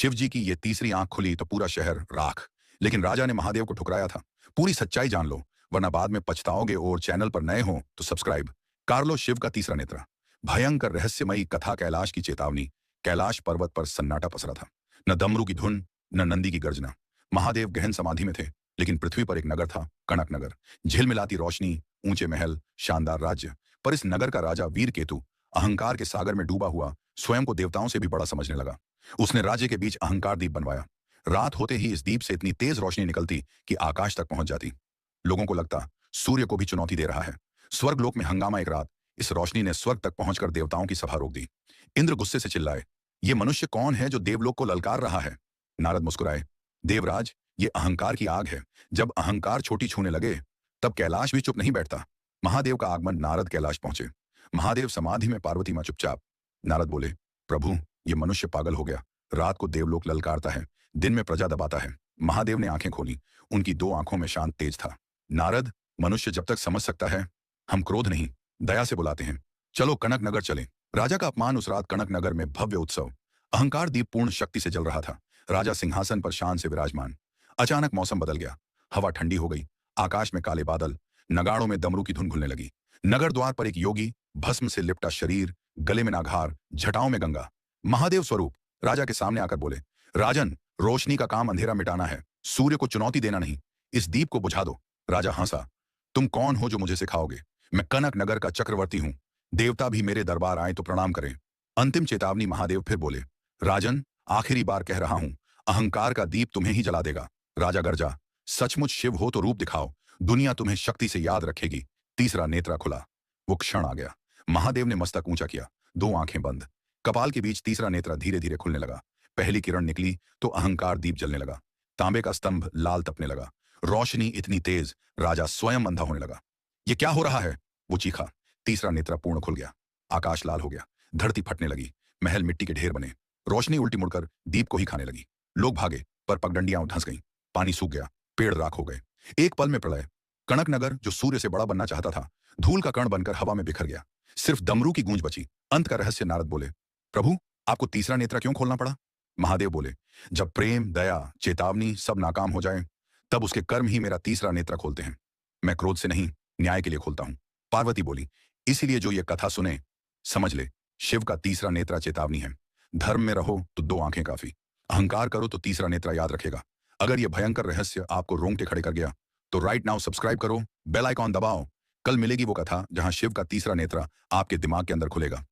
शिव जी की ये तीसरी आंख खुली तो पूरा शहर राख। लेकिन राजा ने महादेव को ठुकराया था। पूरी सच्चाई जान लो, वरना बाद में पछताओगे। और चैनल पर नए हो तो सब्सक्राइब कर लो। शिव का तीसरा नेत्र। भयंकर रहस्यमयी कथा। कैलाश की चेतावनी। कैलाश पर्वत पर सन्नाटा पसरा था। न डमरू की धुन, न नंदी की गर्जना। महादेव गहन समाधि में थे। लेकिन पृथ्वी पर एक नगर था, कनक नगर। झिलमिलाती रोशनी, ऊंचे महल, शानदार राज्य। पर इस नगर का राजा वीर केतु अहंकार के सागर में डूबा हुआ स्वयं को देवताओं से भी बड़ा समझने लगा। उसने राज्य के बीच अहंकार दीप बनवाया। रात होते ही इस दीप से इतनी तेज रोशनी निकलती कि आकाश तक पहुंच जाती। लोगों को लगता सूर्य को भी चुनौती दे रहा है। स्वर्गलोक में हंगामा। एक रात इस रोशनी ने स्वर्ग तक पहुंचकर देवताओं की सभा रोक दी। इंद्र गुस्से से चिल्लाए, ये मनुष्य कौन है जो देवलोक को ललकार रहा है? नारद मुस्कुराए, देवराज, ये अहंकार की आग है। जब अहंकार छोटी छूने लगे तब कैलाश भी चुप नहीं बैठता। महादेव का आगमन। नारद कैलाश पहुंचे। महादेव समाधि में, पार्वती मां चुपचाप। नारद बोले, प्रभु, ये मनुष्य पागल हो गया। रात को देवलोक ललकारता है, दिन में प्रजा दबाता है। महादेव ने आंखें खोली। उनकी दो आंखों में शांत तेज था। नारद, मनुष्य जब तक समझ सकता है, हम क्रोध नहीं, दया से बुलाते हैं। चलो कनक नगर चलें। राजा का अपमान। उस रात कनक नगर में भव्य उत्सव। अहंकार दीप पूर्ण शक्ति से जल रहा था। राजा सिंहासन पर शान से विराजमान। अचानक मौसम बदल गया। हवा ठंडी हो गई। आकाश में काले बादल। नगाड़ों में डमरू की धुन घुलने लगी। नगर द्वार पर एक योगी, भस्म से लिपटा शरीर, गले में नाघार, जटाओं में गंगा। महादेव स्वरूप राजा के सामने आकर बोले, राजन, रोशनी का काम अंधेरा मिटाना है, सूर्य को चुनौती देना नहीं। इस दीप को बुझा दो। राजा हंसा, तुम कौन हो जो मुझे सिखाओगे? मैं कनक नगर का चक्रवर्ती हूं। देवता भी मेरे दरबार आए तो प्रणाम करें। अंतिम चेतावनी। महादेव फिर बोले, राजन, आखिरी बार कह रहा हूं, अहंकार का दीप तुम्हें ही जला देगा। राजा गरजा, सचमुच शिव हो तो रूप दिखाओ, दुनिया तुम्हें शक्ति से याद रखेगी। तीसरा नेत्र खुला। वो क्षण आ गया। महादेव ने मस्तक ऊंचा किया, दो आंखें बंद। कपाल के बीच तीसरा नेत्र धीरे धीरे खुलने लगा। पहली किरण निकली तो अहंकार दीप जलने लगा। तांबे का स्तंभ लाल तपने लगा। रोशनी इतनी तेज, राजा स्वयं अंधा होने लगा। ये क्या हो रहा है? वो चीखा। तीसरा नेत्र पूर्ण खुल गया। आकाश लाल हो गया। धरती फटने लगी। महल मिट्टी के ढेर बने। रोशनी उल्टी मुड़कर दीप को ही खाने लगी। लोग भागे, पर पगडंडियां धंस गईं। पानी सूख गया। पेड़ राख हो गए। एक पल में प्रलय। कनक नगर, जो सूर्य से बड़ा बनना चाहता था, धूल का कण बनकर हवा में बिखर गया। सिर्फ डमरू की गूंज बची। अंत का रहस्य। नारद बोले, प्रभु, आपको तीसरा नेत्र क्यों खोलना पड़ा? महादेव बोले, जब प्रेम, दया, चेतावनी सब नाकाम हो जाए, तब उसके कर्म ही मेरा तीसरा नेत्र खोलते हैं। मैं क्रोध से नहीं, न्याय के लिए खोलता हूं। पार्वती बोली, इसीलिए जो ये कथा सुने समझ ले, शिव का तीसरा नेत्र चेतावनी है। धर्म में रहो तो दो आंखें काफी। अहंकार करो तो तीसरा नेत्र याद रखेगा। अगर यह भयंकर रहस्य आपको रोंगटे खड़े कर गया तो राइट नाउ सब्सक्राइब करो, बेल आइकॉन दबाओ। कल मिलेगी वो कथा जहां शिव का तीसरा नेत्र आपके दिमाग के अंदर खुलेगा।